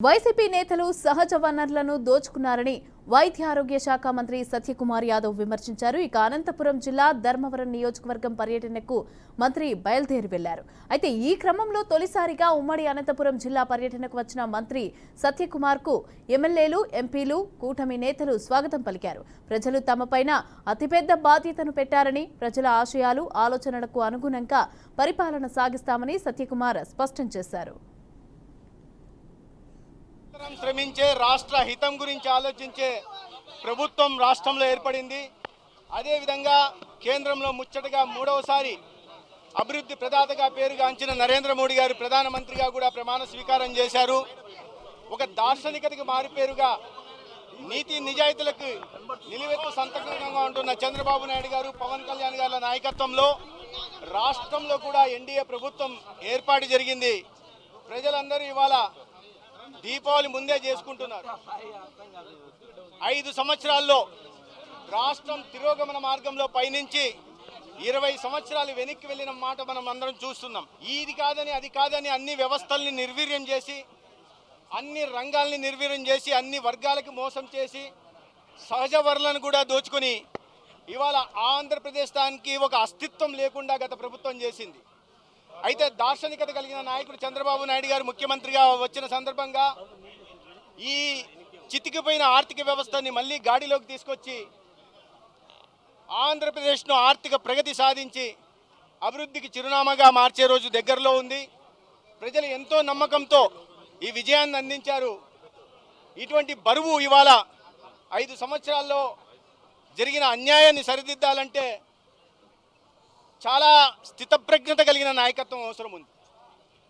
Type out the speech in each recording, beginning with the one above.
YCP నేతలు సహజ వనరులను దోచుకున్నారని వైద్య ఆరోగ్య శాఖ మంత్రి సత్యకుమార్ యాదవ్ విమర్శించారు. ఇక అనంతపురం జిల్లా ధర్మవరం నియోజకవర్గం పర్యటనకు మంత్రి బయలుదేరి వెళ్లారు. అయితే ఈ క్రమంలో తొలిసారిగా ఉమ్మడి అనంతపురం జిల్లా పర్యటనకు వచ్చిన మంత్రి సత్యకుమార్ కు ఎమ్మెల్యేలు, ఎంపీలు, కూటమి నేతలు స్వాగతం పలికారు. ప్రజలు తమపైన అతిపెద్ద బాధ్యతను పెట్టారని, ప్రజల ఆశయాలు, ఆలోచనలకు అనుగుణంగా పరిపాలన సాగిస్తామని సత్యకుమార్ స్పష్టం చేశారు. శ్రమించే రాష్ట్ర హితం గురించి ఆలోచించే ప్రభుత్వం రాష్ట్రంలో ఏర్పడింది. అదేవిధంగా కేంద్రంలో ముచ్చటగా మూడవసారి అభివృద్ధి ప్రదాతగా పేరుగాంచిన నరేంద్ర మోడీ గారు ప్రధానమంత్రిగా కూడా ప్రమాణ స్వీకారం చేశారు. ఒక దార్శనికతకి మారిపేరుగా నీతి నిజాయితీలకు నిలువెత్తు సంతకంగా ఉంటున్న చంద్రబాబు నాయుడు గారు, పవన్ కళ్యాణ్ గారి నాయకత్వంలో రాష్ట్రంలో కూడా ఎన్డీఏ ప్రభుత్వం ఏర్పాటు జరిగింది. ప్రజలందరూ ఇవాళ దీపావళి ముందే చేసుకుంటున్నారు. 5 సంవత్సరాల్లో రాష్ట్రం తిరోగమన మార్గంలో పయనించి 20 సంవత్సరాలు వెనక్కి వెళ్ళిన మాట మనం అందరం చూస్తున్నాం. ఇది కాదని అది కాదని అన్ని వ్యవస్థల్ని నిర్వీర్యం చేసి, అన్ని రంగాల్ని నిర్వీర్యం చేసి, అన్ని వర్గాలకు మోసం చేసి, సహజ వనరులను కూడా దోచుకొని ఇవాళ ఆంధ్రప్రదేశ్ దానికి ఒక అస్తిత్వం లేకుండా గత ప్రభుత్వం చేసింది. అయితే దార్శనికత కలిగిన నాయకుడు చంద్రబాబు నాయుడు గారు ముఖ్యమంత్రిగా వచ్చిన సందర్భంగా ఈ చితికిపోయిన ఆర్థిక వ్యవస్థని మళ్ళీ గాడిలోకి తీసుకొచ్చి ఆంధ్రప్రదేశ్ను ఆర్థిక ప్రగతి సాధించి అభివృద్ధికి చిరునామాగా మార్చే రోజు దగ్గరలో ఉంది. ప్రజలు ఎంతో నమ్మకంతో ఈ విజయాన్ని అందించారు. ఇటువంటి బరువు ఇవాళ 5 సంవత్సరాల్లో జరిగిన అన్యాయాన్ని సరిదిద్దాలంటే చాలా స్థితప్రజ్ఞత కలిగిన నాయకత్వం అవసరం ఉంది.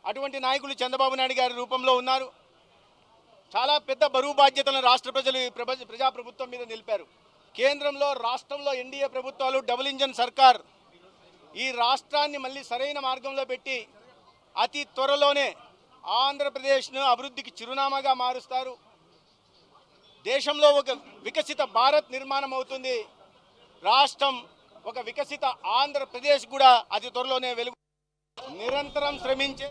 అటువంటి నాయకులు చంద్రబాబు నాయుడు గారి రూపంలో ఉన్నారు. చాలా పెద్ద బరువు బాధ్యతలను రాష్ట్ర ప్రజలు ప్రజాప్రభుత్వం మీద నిలిపారు. కేంద్రంలో, రాష్ట్రంలో ఎన్డీఏ ప్రభుత్వాలు, డబుల్ ఇంజన్ సర్కార్ ఈ రాష్ట్రాన్ని మళ్ళీ సరైన మార్గంలో పెట్టి అతి త్వరలోనే ఆంధ్రప్రదేశ్ను అభివృద్ధికి చిరునామాగా మారుస్తారు. దేశంలో ఒక వికసిత భారత్ నిర్మాణం అవుతుంది. రాష్ట్రం ఒక వికసిత ఆంధ్రప్రదేశ్ కూడా అతి త్వరలోనే వెలుగు. నిరంతరం శ్రమించే